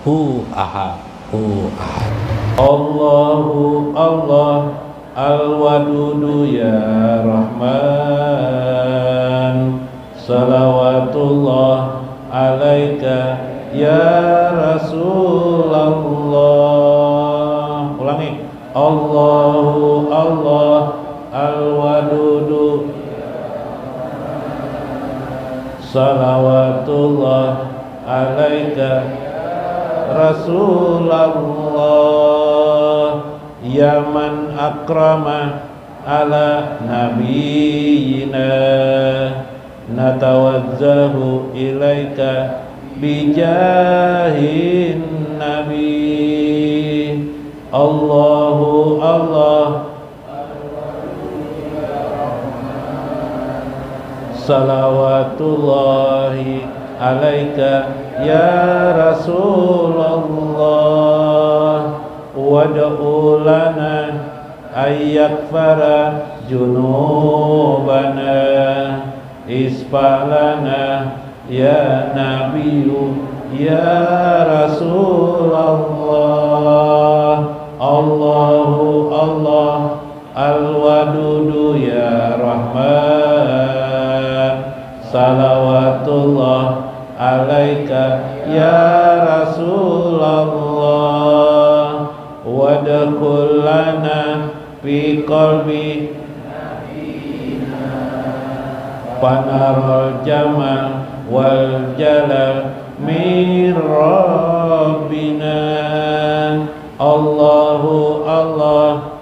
hu ahad, hu ahad. Allahu Allah al-wadudu ya Rahman, salawatullah alaika ya Rasulullah. Ulangi. Allahu Allah al-wadudu, salawatullah alaika Rasulullah, ya man akrama ala nabiyina, natawazzahu ilaika bijahin nabi. Allahu Allah salawatullahi alaika ya Rasulullah, wad'u lana ayyakfara junubana, isfalana ya Nabiyyu ya Rasulullah. Allahu Allah al-wadudu ya Rahman, salawatullah alaika ya Rasulullah, wadkhul lana fi qalbi panarul jamal wal jalal min rabbina. Allahu Allah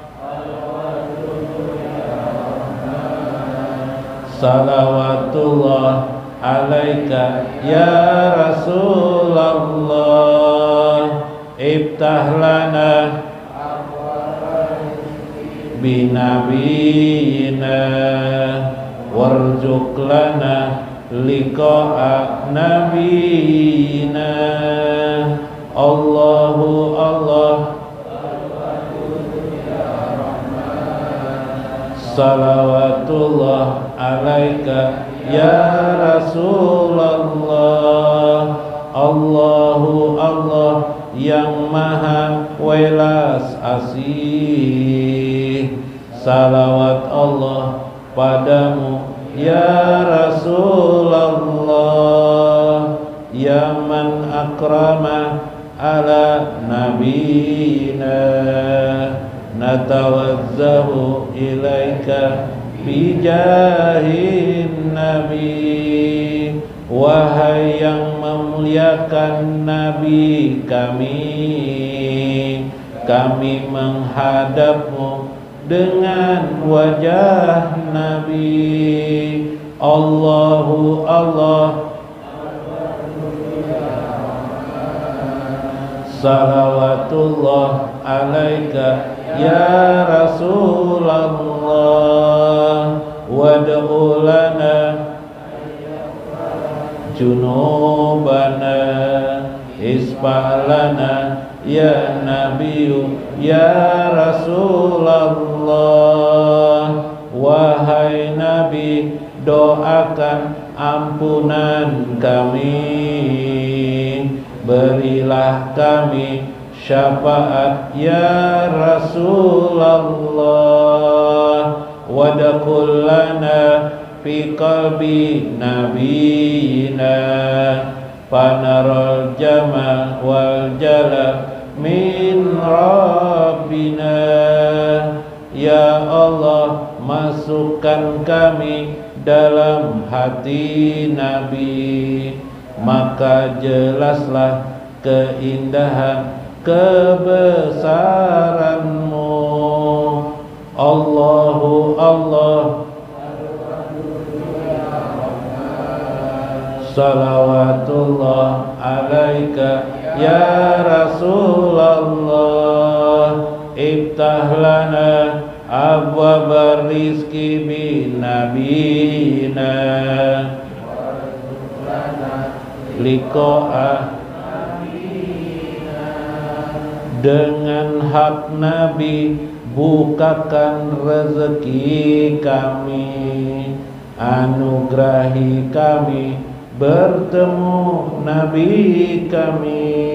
salawatullah alaika ya Rasulullah, iftah lana binabiyina, warzuq lana liqa'a nabiyina. Allahu Allah salawatullah alaika ya Rasulullah. Allahu Allah yang maha welas asih, salawat Allah padamu ya Rasulullah, ya man akrama ala nabiyina, natawazzahu ilaika bijahin nabi. Wahai yang memuliakan nabi kami, kami menghadapmu dengan wajah nabi. Allahu Allah salawatullah alaika ya Rasulullah, wad'u lana junubana, isfalana ya Nabiyyu ya Rasulullah. Wahai Nabi, doakan ampunan kami, berilah kami syafaat ya Rasulullah. Wadkhul lana fi qalbi nabiyina, panarul jamal wal jalal min rabbina. Ya Allah, masukkan kami dalam hati Nabi, maka jelaslah keindahan kebesaranmu. Allahu Allah salawatullah alaika ya Rasulullah, iftah lana abwaba rizki bin nabiyina, liqa'a dengan hak Nabi, bukakan rezeki kami, anugerahi kami bertemu Nabi kami.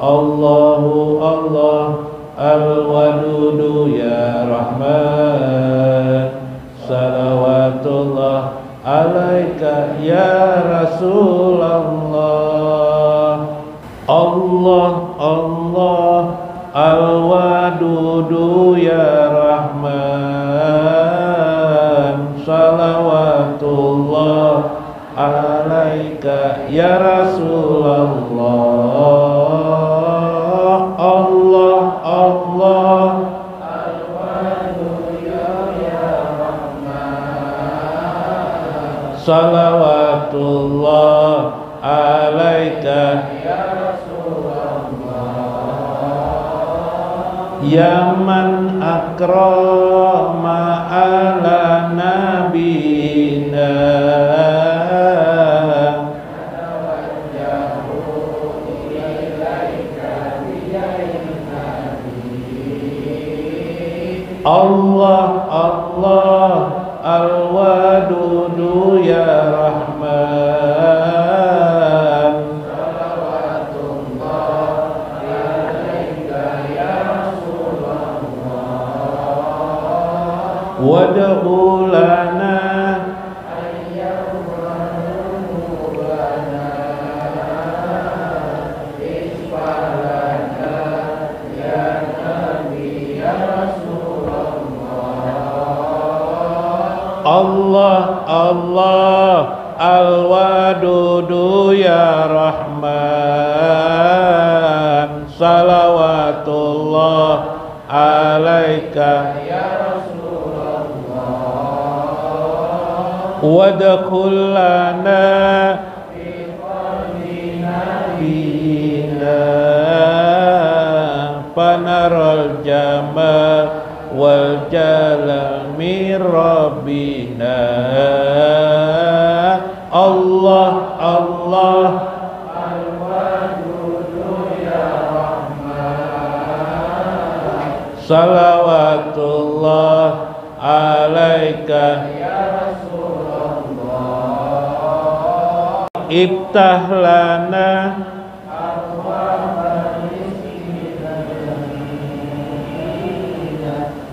Allahu Allah Al-Wadudu ya Rahman, salawatullah alaika ya Rasulullah. Allah Allah Al-Wadudu ya Rahman, salawatullah alaika ya Rasulullah. Allah Allah Al-Wadudu ya Rahman, salawatullah alaika ya ya man akrama ala nabina Allah Allah Al-Wadudu ya Rahman, wad'u lana Allah Allah Al-Wadudu ya Rahman, salawatullah alaika wadkhul lana fi qalbi nabiyina panaral jamal wal jalal min rabbina. Allah Allah Al-Wadudu ya Rahman, salawatullah alaika iftah lana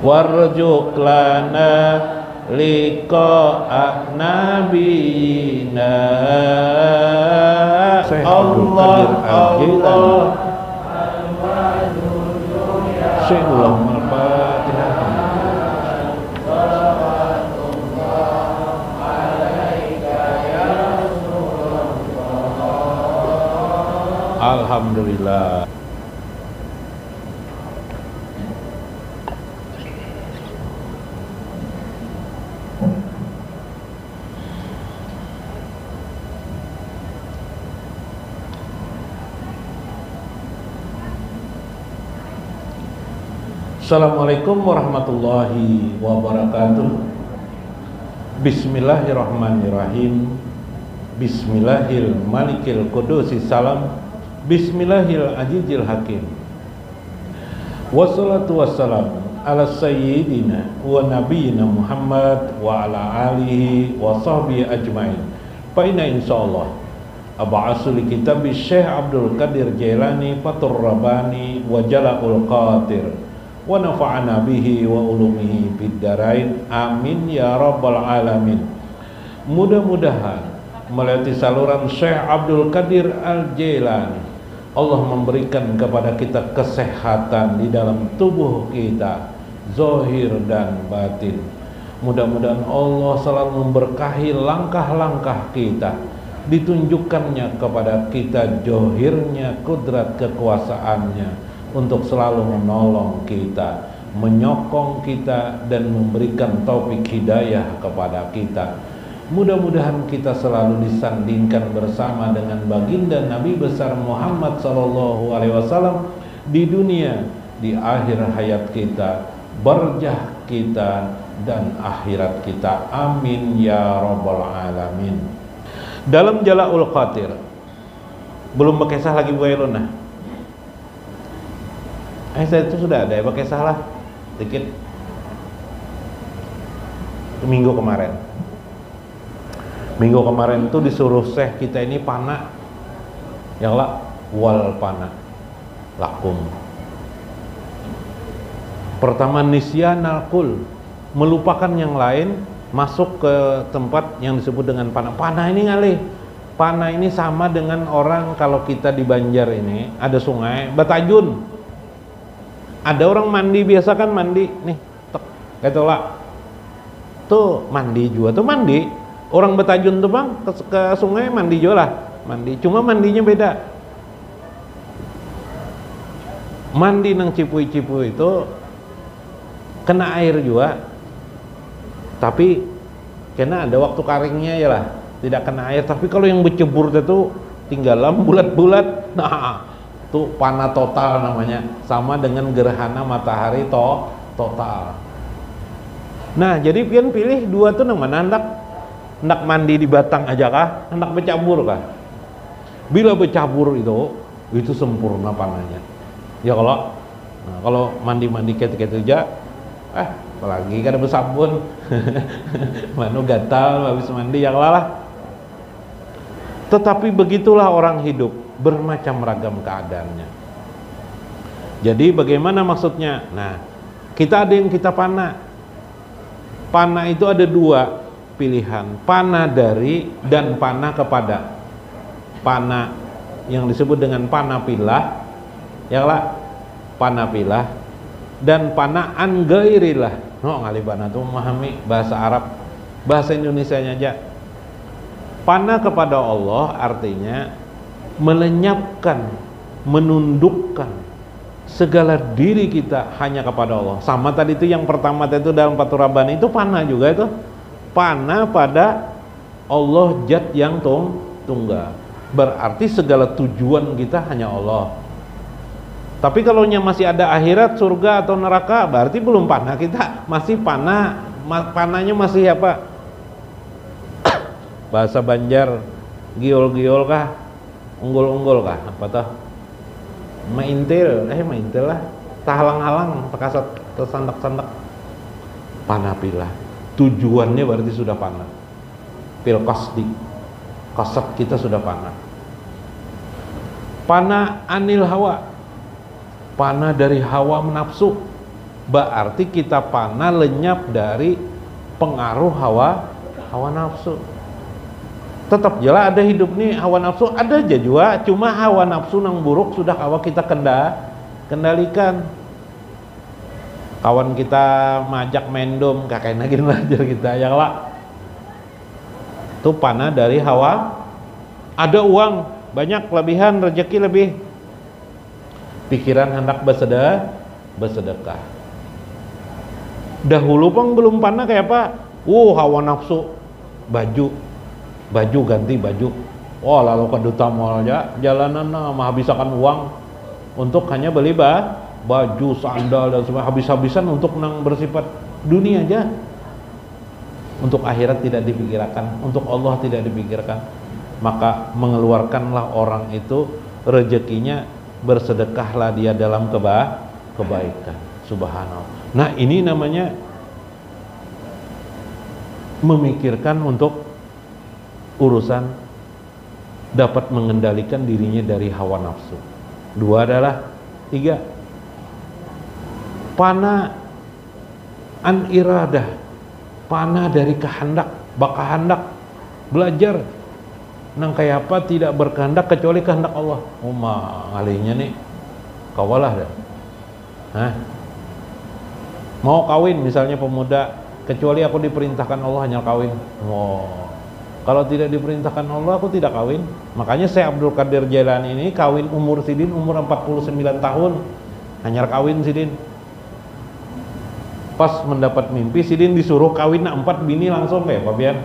warzuq lana liqa'a nabiyina. Allah Allah Syaikhul Fatihah. Alhamdulillah. Assalamualaikum warahmatullahi wabarakatuh. Bismillahirrahmanirrahim. Bismillahil malikil qudusis salam. Bismillahil azizil hakim. Wassalatu wassalamu ala sayyidina wa nabiyyina Muhammad wa ala alihi wa sahbihi ajmain. Fa inna insyaallah ab'asu li kitabi Syekh Abdul Qadir Jailani Fatur Rabbani wa Jala'ul Qadir wa nafa'ana bihi wa ulumihi fid darain amin ya rabbal alamin. Mudah-mudahan melalui saluran Syekh Abdul Qadir Al-Jailani Allah memberikan kepada kita kesehatan di dalam tubuh kita, zahir dan batin. Mudah-mudahan Allah selalu memberkahi langkah-langkah kita, ditunjukkannya kepada kita zahirnya kudrat kekuasaannya untuk selalu menolong kita, menyokong kita dan memberikan taufik hidayah kepada kita. Mudah-mudahan kita selalu disandingkan bersama dengan baginda Nabi besar Muhammad SAW di dunia, di akhir hayat kita, barjah kita dan akhirat kita. Amin ya rabbal alamin. Dalam Jala'ul Qadir belum pakai sah lagi Bu Ailuna. Saya itu sudah ada ya pakai sah lah dikit minggu kemarin. Minggu kemarin itu disuruh Syekh kita ini pana, ya lah wal pana. lakum. Pertama nisyanal kul, melupakan yang lain, masuk ke tempat yang disebut dengan panah. Panah ini ngalih. Panah ini sama dengan orang kalau kita di Banjar ini ada sungai, Batajun. Ada orang mandi biasa kan mandi nih, tek, gitu lah. Tuh mandi juga tuh mandi. Orang Batajun tuh bang ke sungai mandi juga lah, mandi. Cuma mandinya beda. Mandi nang Cipui-Cipui itu kena air juga, tapi kena ada waktu karingnya ya lah, tidak kena air. Tapi kalau yang bercebur itu tinggalan bulat-bulat, nah itu panah total namanya, sama dengan gerhana matahari total. Nah jadi pian pilih dua tuh nang mana, hendak mandi di batang aja kah, hendak bercabur kah? Bila bercabur itu sempurna panahnya. Ya kalau mandi ketika aja, apalagi kan ada bersabun, manu gatal habis mandi ya lah. Tetapi begitulah orang hidup, bermacam ragam keadaannya. Jadi bagaimana maksudnya? Nah, kita ada yang kita panah. Panah itu ada dua pilihan, panah dari dan panah kepada. Panah yang disebut dengan panah pilah, ya lah, panah pilah, dan panah an gairilah. No, ngalibana tuh memahami bahasa Arab, bahasa Indonesianya aja. Panah kepada Allah artinya melenyapkan, menundukkan segala diri kita hanya kepada Allah. Sama tadi itu yang pertama itu dalam Fathur Rabbani itu panah juga itu. Panah pada Allah Zat yang tunggal. Berarti segala tujuan kita hanya Allah. Tapi kalau masih ada akhirat, surga atau neraka, berarti belum panah kita, masih panah. Panahnya masih apa? Bahasa Banjar, giol-giol kah? Unggul-unggul kah? Apa tuh? Maintil lah. Tahalang-halang, tekasat, tersandak-sandak. Panah pilah. Tujuannya berarti sudah panah. Pil qasdi. Kasat kita sudah panah. Panah anil hawa. Panah dari hawa menafsu, berarti kita panah lenyap dari pengaruh hawa nafsu. Tetap jelas ada hidup nih hawa nafsu ada aja juga, cuma hawa nafsu nang buruk sudah kawan kita kendalikan. Kawan kita majak mendom kakek nagin belajar kita ya lah. Itu panah dari hawa. Ada uang banyak, kelebihan rezeki lebih, pikiran hendak bersedekah. Dahulu pang belum panah kayak apa? Hawa nafsu, baju ganti baju. Lalu ke duta mall aja, jalanan menghabiskan uang untuk hanya beli baju, sandal dan semua, habis-habisan untuk bersifat dunia aja. Untuk akhirat tidak dipikirkan, untuk Allah tidak dipikirkan. Maka mengeluarkanlah orang itu rezekinya, bersedekahlah dia dalam kebaikan. Subhanallah. Nah ini namanya memikirkan untuk urusan dapat mengendalikan dirinya dari hawa nafsu. Tiga, panah an iradah, panah dari kehendak, bakahandak, belajar nang kayak apa tidak berkehendak kecuali kehendak Allah. Ngalinya nih kawalah dah. Mau kawin misalnya pemuda, kecuali aku diperintahkan Allah hanya kawin. Kalau tidak diperintahkan Allah aku tidak kawin. Makanya Syekh Abdul Qadir Jailani ini kawin umur sidin umur 49 tahun. Hanya kawin sidin. Pas mendapat mimpi sidin disuruh kawin 4 bini langsung kayak Pak Bian.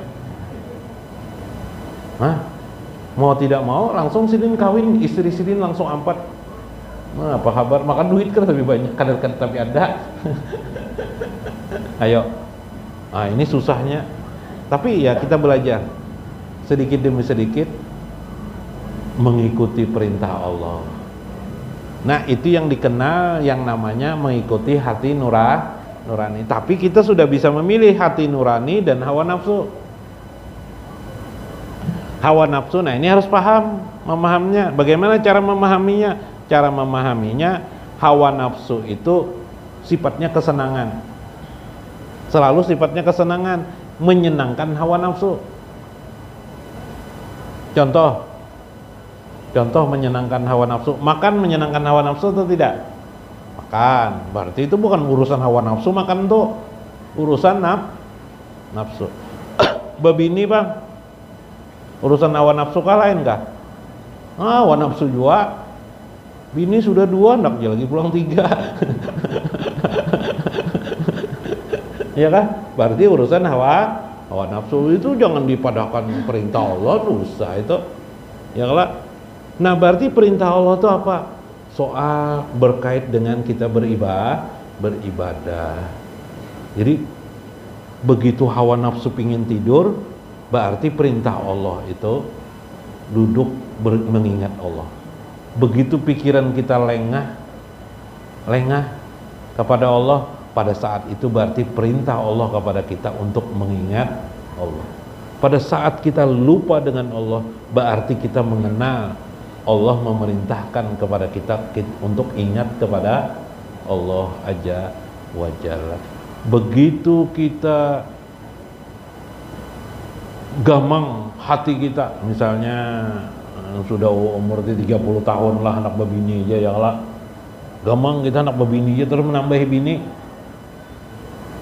Mau tidak mau langsung sidin kawin, istri sidin langsung 4. Apa kabar? Makan duit kan lebih banyak, kadang-kadang tapi ada. Ayo. Ini susahnya. Tapi ya kita belajar sedikit demi sedikit mengikuti perintah Allah. Nah, itu yang dikenal yang namanya mengikuti hati nurani. Tapi kita sudah bisa memilih hati nurani dan hawa nafsu. Hawa nafsu, nah ini harus paham, memahaminya. Bagaimana cara memahaminya? cara memahaminya, hawa nafsu itu sifatnya kesenangan. Selalu sifatnya kesenangan, menyenangkan hawa nafsu. Contoh menyenangkan hawa nafsu. Makan menyenangkan hawa nafsu atau tidak? Makan. Berarti itu bukan urusan hawa nafsu, makan tuh urusan nafsu. Babini bang, urusan hawa nafsu kah lain kah? Hawa nafsu juga. Bini sudah 2, anaknya lagi pulang 3. Ya kan? Berarti urusan hawa nafsu itu jangan dipadahkan perintah Allah, dosa itu. Ya kan? Nah, berarti perintah Allah itu apa? Soal berkait dengan kita beribadah. Jadi begitu hawa nafsu pingin tidur, berarti perintah Allah itu duduk mengingat Allah. Begitu pikiran kita lengah kepada Allah, pada saat itu berarti perintah Allah kepada kita untuk mengingat Allah. Pada saat kita lupa dengan Allah, berarti kita mengenal Allah memerintahkan kepada kita untuk ingat kepada Allah Azza wa Jalla. Begitu kita gamang hati kita, misalnya sudah umur 30 tahun lah, anak babini aja ya lah, gamang kita anak babini aja terus menambahi bini,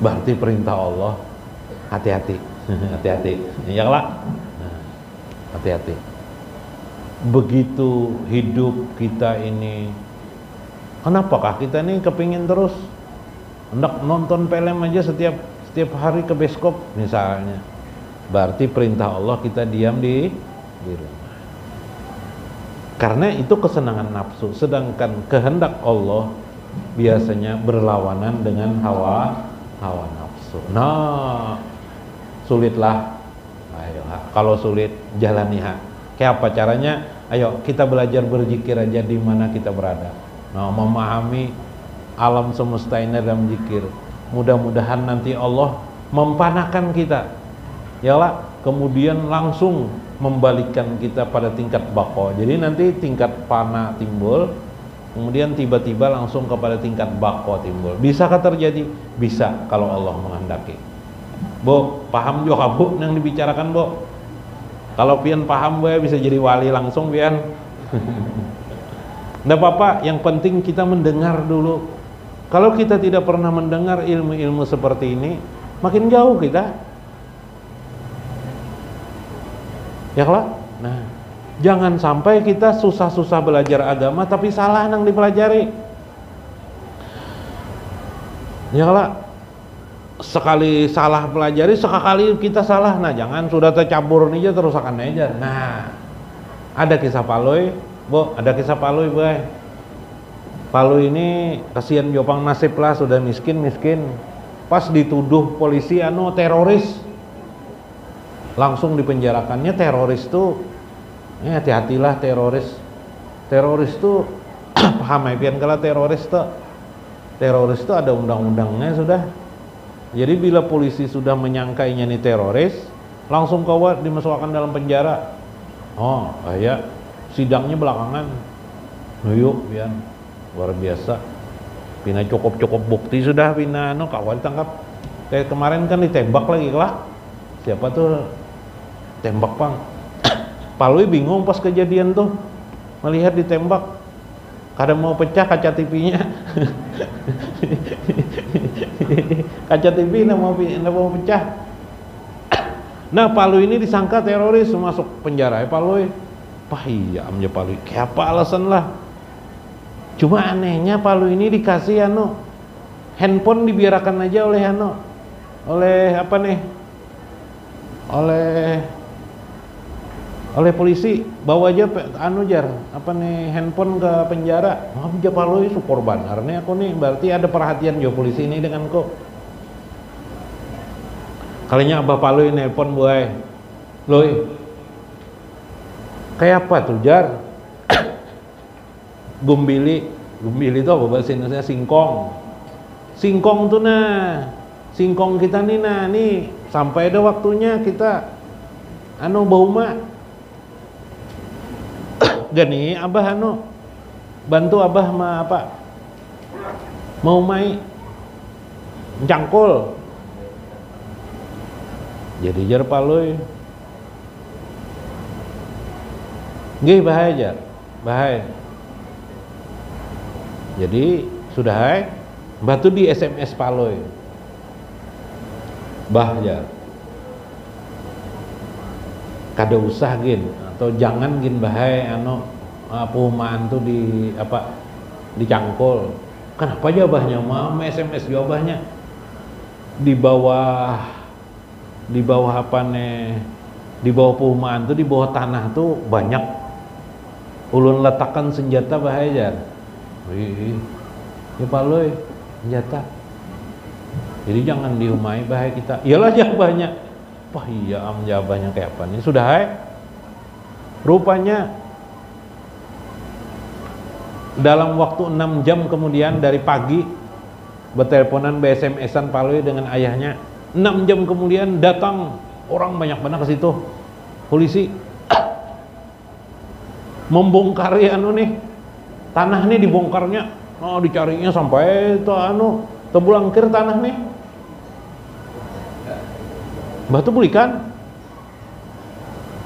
berarti perintah Allah, hati-hati. Hati-hati ya lah, hati-hati. Begitu hidup kita ini, kenapakah kita ini kepingin terus hendak nonton film aja setiap hari ke bioskop misalnya? Berarti perintah Allah kita diam di rumah. Karena itu kesenangan nafsu, sedangkan kehendak Allah biasanya berlawanan dengan hawa nafsu. Nah, sulitlah. Ayo, kalau sulit jalani ha. Kayak apa caranya? Ayo kita belajar berzikir aja di mana kita berada. Nah, memahami alam semesta ini dalam zikir. Mudah-mudahan nanti Allah mempanahkan kita. Yalah, kemudian langsung membalikkan kita pada tingkat baqo. Jadi nanti tingkat fana timbul, kemudian tiba-tiba langsung kepada tingkat baqo timbul. Bisakah terjadi? Bisa kalau Allah menghendaki. Bu, paham juga Bu yang dibicarakan, Bu? Kalau pian paham Bu bisa jadi wali langsung pian. Nggak apa-apa, yang penting kita mendengar dulu. Kalau kita tidak pernah mendengar ilmu-ilmu seperti ini, makin jauh kita. Ya kan? Nah, jangan sampai kita susah-susah belajar agama tapi salah yang dipelajari. Ya kan? Sekali salah pelajari, sekali kita salah. Nah, jangan sudah tercampur aja terus akan aja. Nah, ada kisah Paloi, Bu, ada kisah Paloi, Bu. Palu ini kasihan jopang nasib lah, sudah miskin. Pas dituduh polisi teroris, langsung dipenjarakannya. Teroris tuh hati-hatilah teroris tuh paham ya pian kala teroris tuh ada undang-undangnya sudah. Jadi bila polisi sudah menyangkainya nih teroris, langsung kawat dimasukkan dalam penjara. Oh kayak sidangnya belakangan nuyuk pian luar biasa, pina cukup bukti sudah, pina kawan ditangkap. Kayak kemarin kan ditembak lagi lah, siapa tuh tembak Bang. Palui bingung pas kejadian tuh, melihat ditembak, kadang mau pecah kaca TV-nya. Kaca TV nggak mau pecah. Nah, Palui ini disangka teroris, masuk penjara. Palui, iya amnya Palui. Kayak apa alasan lah? Cuma anehnya Palu ini dikasih handphone dibiarkan aja oleh polisi, bawa aja handphone ke penjara. Maaf aja Palu itu korban. Karena aku nih berarti ada perhatian jo polisi ini dengan kok. Kalinya Abah Palu ini handphone buai. Loi. Kayak apa tuh Jar? Gumbili itu apa bahasa Indonesia? Singkong tuh singkong kita nih sampai ada waktunya kita bauma gani Abah bantu abah mah apa? Mau mai cangkul. Jadi jar paloy. Nggih bahaya jar. Bahaya. Jadi sudah hai batu di SMS paloy. Bah jar. Kada usah gin atau jangan gin bahaya anu perumahan tuh di apa dicangkul. Kenapa jawabnya mah SMS jawabnya di bawah apa nih, di bawah perumahan tuh, di bawah tanah tuh banyak ulun letakkan senjata bahaya. Ya paloy senjata. Jadi jangan diumai bahaya kita. Iyalah jawabnya. Wah iya jawabnya kayak apa nih? Sudah hai. Rupanya dalam waktu 6 jam kemudian dari pagi berteleponan SMS-an paloy dengan ayahnya. 6 jam kemudian datang orang banyak banget ke situ. Polisi membongkar anu nih. Tanah nih dibongkarnya. Oh dicarinya sampai itu anu tebulangkir tanah nih. Batu bulikan.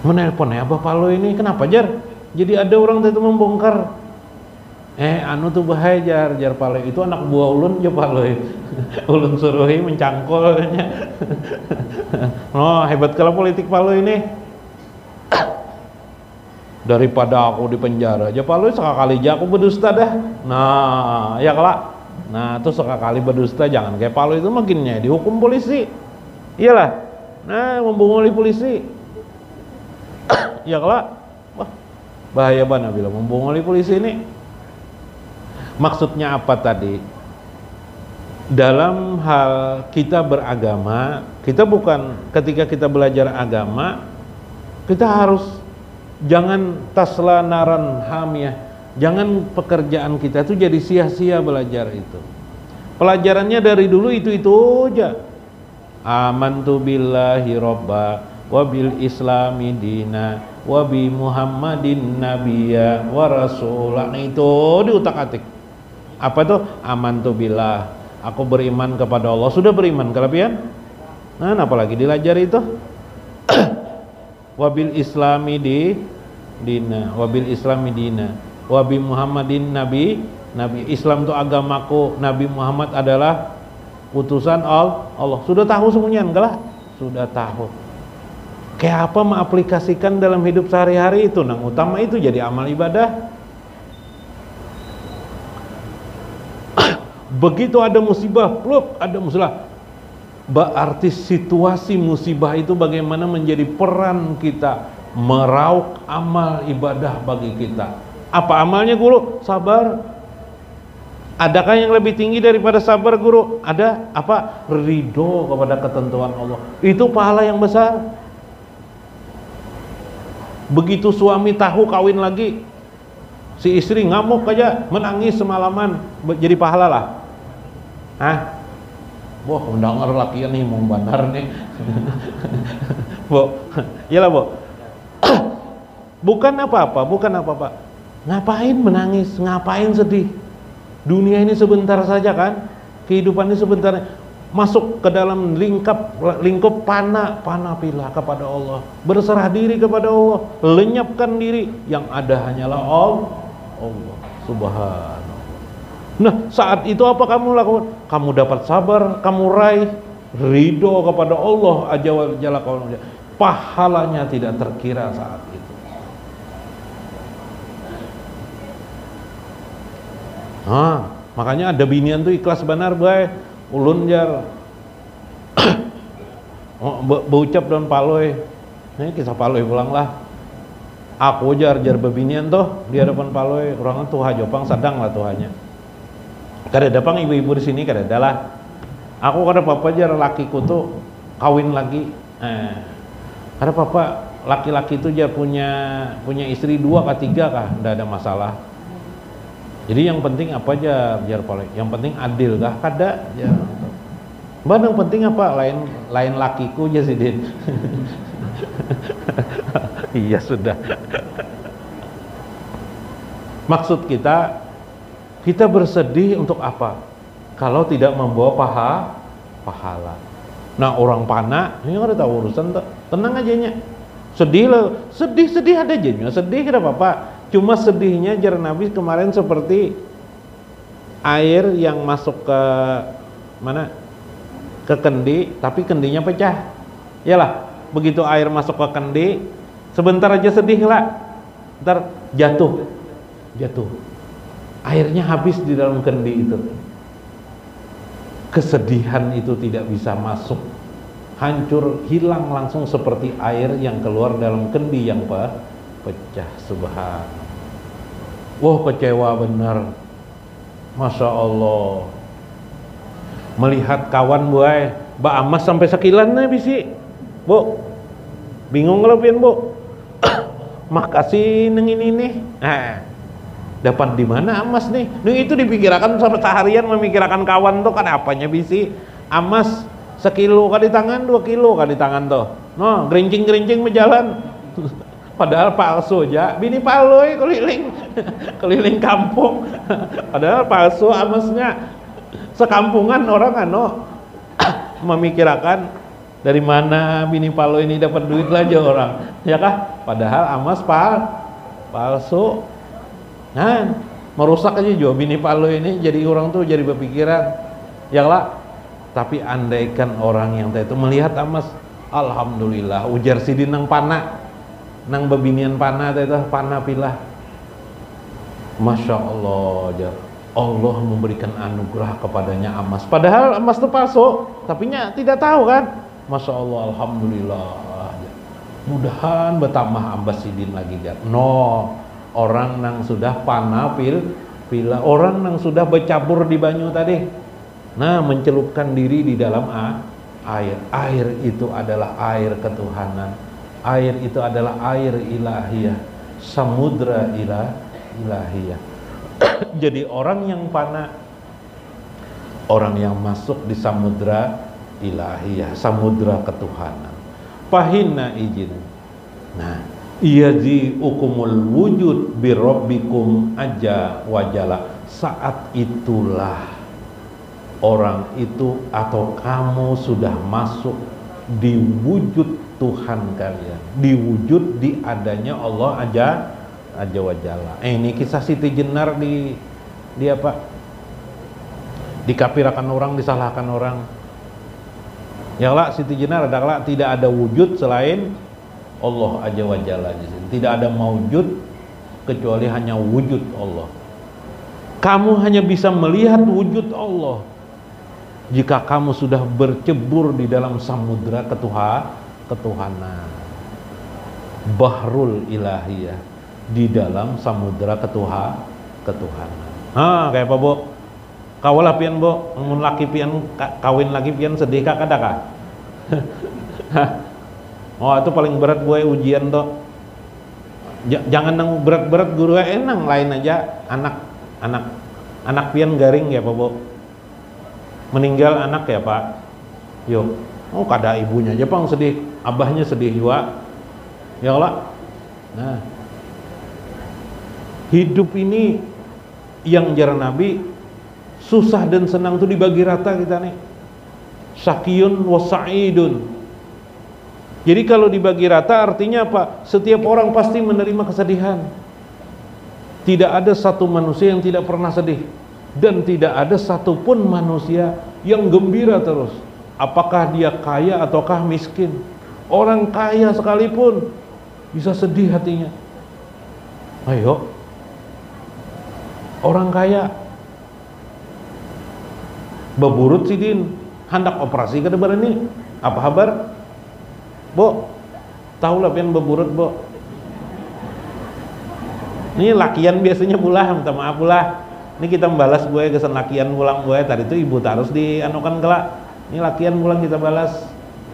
Menelponnya abah paloy ini kenapa jar? Jadi ada orang itu membongkar. Anu tuh bahaya jar paloy itu anak buah ulun aja paloy. Ulun suruhi mencangkolnya. No hebat kalau politik paloy ini. Daripada aku di penjara aja paloy sekali aja aku berdusta dah. Nah ya kelak. Nah tuh sekali berdusta jangan kayak paloy itu makinnya dihukum polisi. Iyalah. Nah membunguli polisi. Ya kelak. Wah bahaya banget bila membunguli polisi ini. Maksudnya apa tadi? Dalam hal kita beragama, kita bukan ketika kita belajar agama, kita harus jangan tasla naran hamiyah. Jangan pekerjaan kita itu jadi sia-sia belajar itu. Pelajarannya dari dulu itu aja. Amantu billahi robba wa bil islami dina wa bi muhammadin nabiyya wa rasulah. Nah, itu diutak-atik. Apa itu? Amantu billah, aku beriman kepada Allah. Sudah beriman kelebihan? Nah, apalagi dilajar itu? Wabil islami dina, wabil islami dina, wabi muhammadin nabi. Islam itu agamaku, Nabi Muhammad adalah utusan Allah. Sudah tahu semuanya enggak lah? Sudah tahu. Kayak apa mengaplikasikan dalam hidup sehari-hari itu? Nang utama itu jadi amal ibadah. Begitu ada musibah, plup, ada musibah. Berarti situasi musibah itu bagaimana menjadi peran kita meraup amal ibadah bagi kita. Apa amalnya guru? Sabar. Adakah yang lebih tinggi daripada sabar guru? Ada. Apa? Ridho kepada ketentuan Allah. Itu pahala yang besar. Begitu suami tahu kawin lagi, si istri ngamuk aja, menangis semalaman, jadi pahala lah. Wah, mendengar laki nih mau bandar nih. Bo, iyalah bo. Bukan apa-apa. Ngapain menangis? Ngapain sedih? Dunia ini sebentar saja kan? Kehidupan ini sebentar. Masuk ke dalam lingkup panah pilah kepada Allah. Berserah diri kepada Allah. Lenyapkan diri. Yang ada hanyalah Allah Subhanahu. Nah saat itu apa kamu lakukan? Kamu dapat sabar, kamu raih ridho kepada Allah Azza wa Jalla. Pahalanya tidak terkira saat itu. Makanya ada binian tuh ikhlas benar bae. Ulun jar beucap dan paloy. Ini kisah paloy pulang lah. Aku jar bebinian tuh di hadapan paloy. Orang tuh hajopang sadang lah tuhannya. Kada dapang ibu-ibu di sini kada adalah. Aku kada papa jar lakiku tuh kawin lagi. Kada papa laki-laki itu jar punya istri 2 kah 3 kah, ndak ada masalah. Jadi yang penting apa aja jar paloy. Yang penting adil kah? Kada ya. Yang penting apa? Lain lakiku aja sih Din. Iya sudah. Maksud kita Kita bersedih untuk apa? Kalau tidak membawa pahala. Nah, orang pana ini ada tahu urusan tuh. Tenang aja nya. Sedih lah, sedih ada aja, sedih tidak apa-apa. Cuma sedihnya jar Nabi kemarin seperti air yang masuk ke mana? Ke kendi, tapi kendinya pecah. Yalah, begitu air masuk ke kendi, sebentar aja sedih lah. Ntar jatuh. Airnya habis di dalam kendi itu. Kesedihan itu tidak bisa masuk, hancur, hilang langsung seperti air yang keluar dalam kendi yang pecah. Subhanallah. Wah, kecewa benar. Masya Allah. Melihat kawan buai Mbak Amas sampai sekilan nih bisi, Bu. Bingung kalau pian, Bu. Makasih neng ini nih. Dapat di mana Amas nih? Nih itu dipikirkan sampai seharian memikirkan kawan tuh kan apanya bisi. Amas sekilo kali tangan, 2 kilo kali tangan tuh. No, gerincing berjalan. Padahal palsu aja. Bini paloi keliling kampung. Padahal palsu Amasnya. Sekampungan orang memikirkan dari mana bini palo ini dapat duit aja orang, ya kah? Padahal Amas palsu. Nah, merusak aja juga bini palo ini, jadi orang tuh jadi berpikiran, ya lah. Tapi andaikan orang yang itu melihat Amas, alhamdulillah, ujar sidin nang pana, nang bebinian pana itu pana pilah. Masya Allah, Allah memberikan anugerah kepadanya Amas. Padahal Amas itu palsu, tapi tidak tahu kan. Masya Allah, alhamdulillah. Mudahan bertambah ambasidin lagi kan. No, orang nang sudah panah pila, orang nang sudah bercampur di banyu tadi. Nah, mencelupkan diri di dalam air. Air itu adalah air ketuhanan. Air itu adalah air ilahiyah. Samudra ilahiyah. Jadi orang yang panah, orang yang masuk di samudra ilahiyah, samudra ketuhanan. Pahina izin. Nah, iyazi ukumul wujud birabbikum aja wajala. Saat itulah orang itu atau kamu sudah masuk di wujud Tuhan kalian, di wujud di adanya Allah aja wajalla. Ini kisah Siti Jenar di apa? Dikafirkan orang, disalahkan orang. Ya lah, Siti Jenar adalah tidak ada wujud selain Allah aja wajalla. Tidak ada maujud kecuali hanya wujud Allah. Kamu hanya bisa melihat wujud Allah jika kamu sudah bercebur di dalam samudra ketuhanan, bahrul ilahiyah, di dalam samudra ketuhanan. Kayak apa, Bu? Kawalah pian, Bu, mun laki pian kawin lagi pian sedih kak ada kah? Oh, itu paling berat gue ujian tuh. Jangan nang berat-berat guru enang lain aja. Anak pian garing ya, Pak, Bu? Meninggal anak ya, Pak? Yuk. Oh, kada ibunya aja pang sedih, abahnya sedih juga. Ya Allah. Nah, hidup ini yang jarang Nabi susah dan senang tuh dibagi rata kita nih. Syakiyun wa sa'idun. Jadi kalau dibagi rata artinya apa? Setiap orang pasti menerima kesedihan. Tidak ada satu manusia yang tidak pernah sedih, dan tidak ada satupun manusia yang gembira terus. Apakah dia kaya ataukah miskin? Orang kaya sekalipun bisa sedih hatinya. Ayo, orang kaya beburut sidin hendak operasi ke depan ini. Apa kabar, Bu? Tahu lah pian beburut, Bu. Ini lakian biasanya pulah, minta maaf pulah. Ini kita membalas gue kesan lakian pulang gue. Tadi itu ibu harus dianukan kelak. Ini lakian pulang kita balas.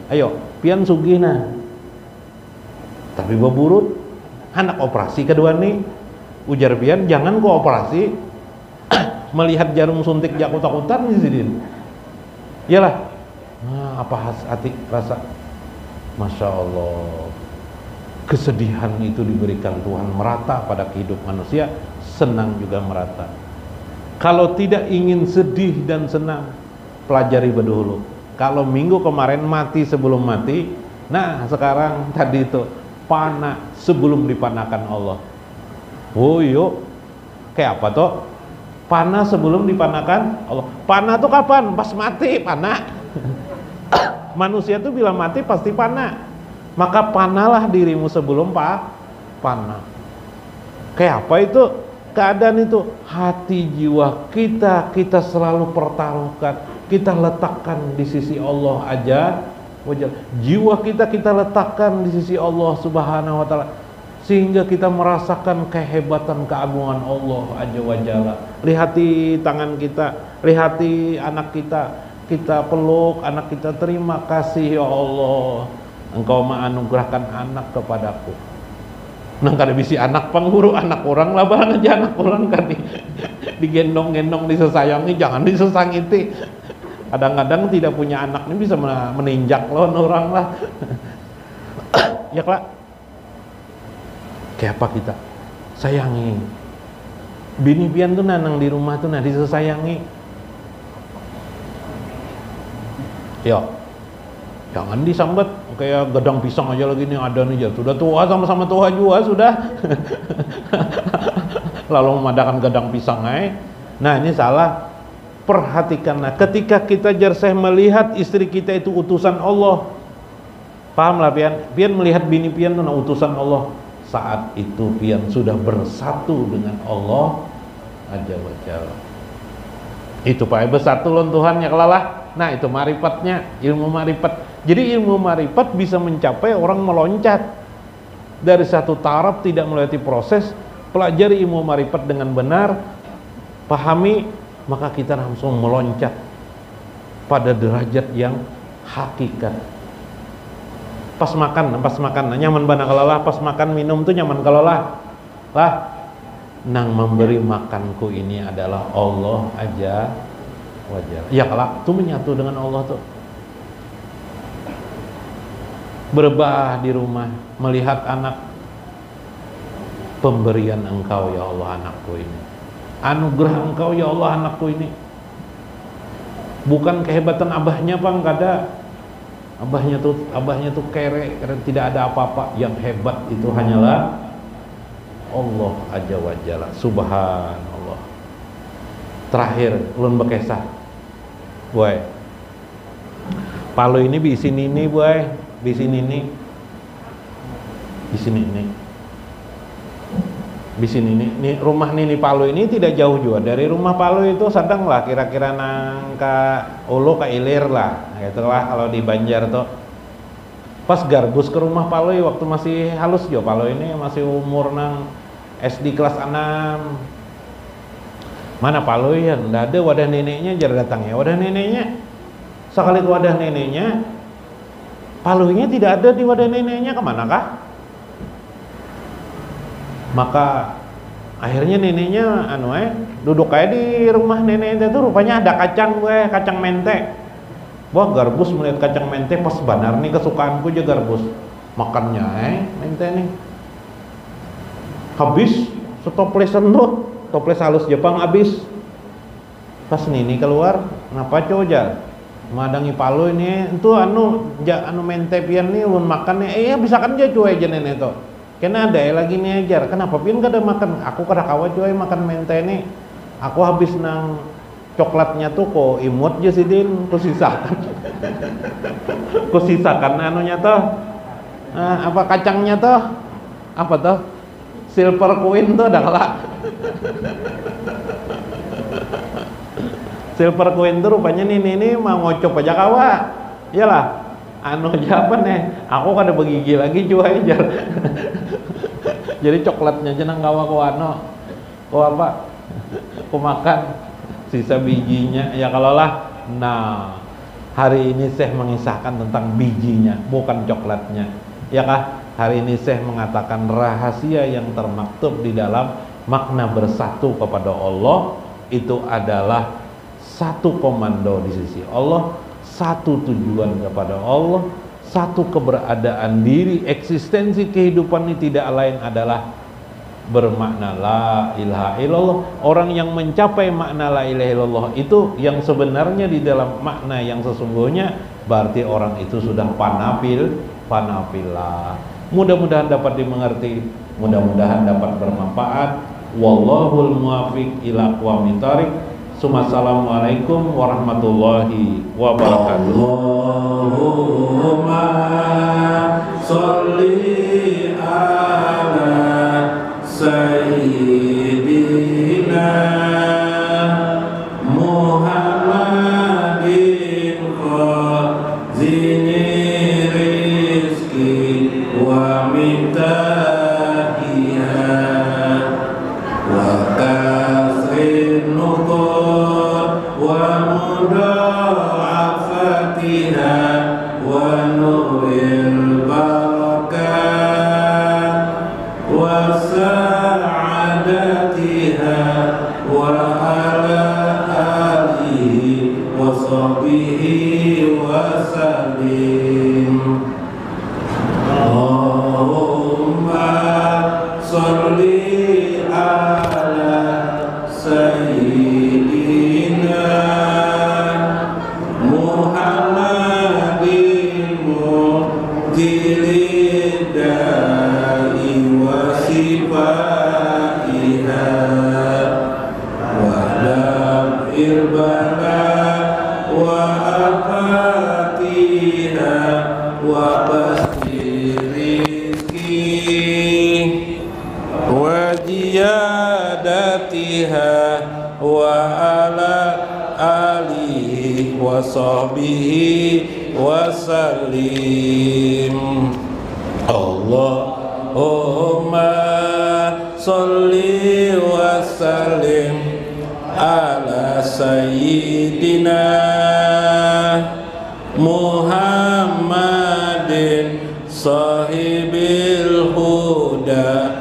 Ayo, pian sugih nah. Tapi beburut, hendak operasi kedua nih. Ujar pian, jangan kok operasi. Melihat jarum suntik jakut-takutan nih sidin. Iyalah. Nah, apa hati rasa? Masya Allah. Kesedihan itu diberikan Tuhan merata pada kehidupan manusia, senang juga merata. Kalau tidak ingin sedih dan senang, pelajari berdahulu. Kalau minggu kemarin mati sebelum mati, nah sekarang tadi itu panah sebelum dipanakan Allah. Oh yuk, kayak apa toh? Panah sebelum dipanakan Allah. Panah tuh kapan? Pas mati panah. Manusia tuh bila mati pasti panah. Maka panahlah dirimu sebelum panah. Kayak apa itu? Keadaan itu hati jiwa kita selalu pertaruhkan, kita letakkan di sisi Allah aja. Jiwa kita letakkan di sisi Allah Subhanahu wa taala, sehingga kita merasakan kehebatan keagungan Allah Azza wa Jalla. Lihati tangan kita, lihati anak kita peluk anak kita, terima kasih ya Allah, Engkau menganugerahkan anak kepadaku. Nang kada bisi anak pengguru anak orang lah banget aja, anak orang kan digendong-gendong, disesayangi, jangan disesangiti. Kadang-kadang tidak punya anak ini bisa meninjak lawan orang lah. Ya Kak, kayak apa kita sayangi bini pian tuh nanang di rumah tuh nah disesayangi. Ya jangan disambat kayak gedang pisang aja lagi nih, ada nih ya, sudah tua, sama-sama tua juga sudah. Lalu memadakan gedang pisang nah ini salah. Perhatikanlah ketika kita jerseh melihat istri kita itu utusan Allah, pahamlah pian melihat bini pian itu utusan Allah, saat itu pian sudah bersatu dengan Allah Azza wa Jalla. Itu Pak bersatu lawan Tuhan ya kelalah. Nah itu marifatnya, ilmu marifat. Jadi ilmu marifat bisa mencapai orang meloncat dari satu taraf, tidak melewati proses. Pelajari ilmu marifat dengan benar, pahami, maka kita langsung meloncat pada derajat yang hakikat. Pas makan nyaman bana kalalah, pas makan minum tuh nyaman kalalah lah. Nang memberi makanku ini adalah Allah aja wajar. Ya kalau tuh menyatu dengan Allah tuh. Berbah di rumah melihat anak, pemberian Engkau ya Allah anakku ini, anugerah Engkau ya Allah anakku ini. Bukan kehebatan abahnya Bang, kada. Abahnya tuh kere, tidak ada apa-apa. Yang hebat itu hanyalah Allah Azza wa Jalla. Subhanallah. Terakhir ulun bekesah, boy. Palu ini di sini nih, boy. Di sini nih. Di sini nih. Di sini nih rumah nih Palu ini tidak jauh juga dari rumah Palu itu, sedang lah kira-kira nang ke Ulu ke Ilir lah, gitulah kalau di Banjar tuh. Pas garbus ke rumah Palu waktu masih halus jo, Palu ini masih umur nang SD kelas 6. Mana Palu ya, ndak ada wadah neneknya jar datang ya, wadah neneknya. Sekali ke wadah neneknya, Palunya tidak ada di wadah neneknya, kemana kah? Maka akhirnya neneknya duduk kayak di rumah neneknya tuh, rupanya ada kacang kacang mente. Wah garbus melihat kacang mente, pas benar nih kesukaanku aja garbus. Makannya mente nih. Habis setoplesan tuh, toples halus Jepang habis. Pas Nini keluar, kenapa coba? Madangi Palu ini itu anu mente pian nih ulun makan nih, bisa kan aja cuy aja nenek tuh. Kena ada lagi nih ajar, kenapa pian kada makan? Aku kada kawa cuy makan mente nih. Aku habis nang coklatnya tuh kok imut aja sih din, kusisakan anunya tuh, apa kacangnya tuh, apa tuh, silver queen tuh dah lah. Silver queen tuh rupanya ini mau ngocok aja kawa, iyalah. Anu apa nih? Aku kada begigi lagi juga aja. Jadi coklatnya aja nang kawa ko apa? Ku makan sisa bijinya ya kalau lah. Nah, hari ini Syekh mengisahkan tentang bijinya, bukan coklatnya. Ya kah? Hari ini Syekh mengatakan rahasia yang termaktub di dalam makna bersatu kepada Allah itu adalah satu komando di sisi Allah, satu tujuan kepada Allah, satu keberadaan diri, eksistensi kehidupan ini tidak lain adalah bermakna la ilaha illallah. Orang yang mencapai makna la ilaha illallah itu yang sebenarnya di dalam makna yang sesungguhnya, berarti orang itu sudah panafilah. Mudah-mudahan dapat dimengerti, mudah-mudahan dapat bermanfaat. Wallahul muwaffiq ila aqwamit thoriq. Assalamualaikum warahmatullahi wabarakatuh. Allahumma sholli ala sayyidina Muhammadin khazini rizki wa mintahiha wa kasrin nukur wa mudha'afatiha wa nuril barakat wa sa'adatiha wa ala alihi wa sahbihi wa sallim. Allahumma sholli ala sayyidina Muhammadin mudhilid da'i wa sifaiha wa daf'il bala wa afatiha wa basti rizki wa ziyadatiha wa ala alihi wa sahbihi wa sallim. Allahumma sholli wa sallim ala sayyidina Muhammadin sahibil huda.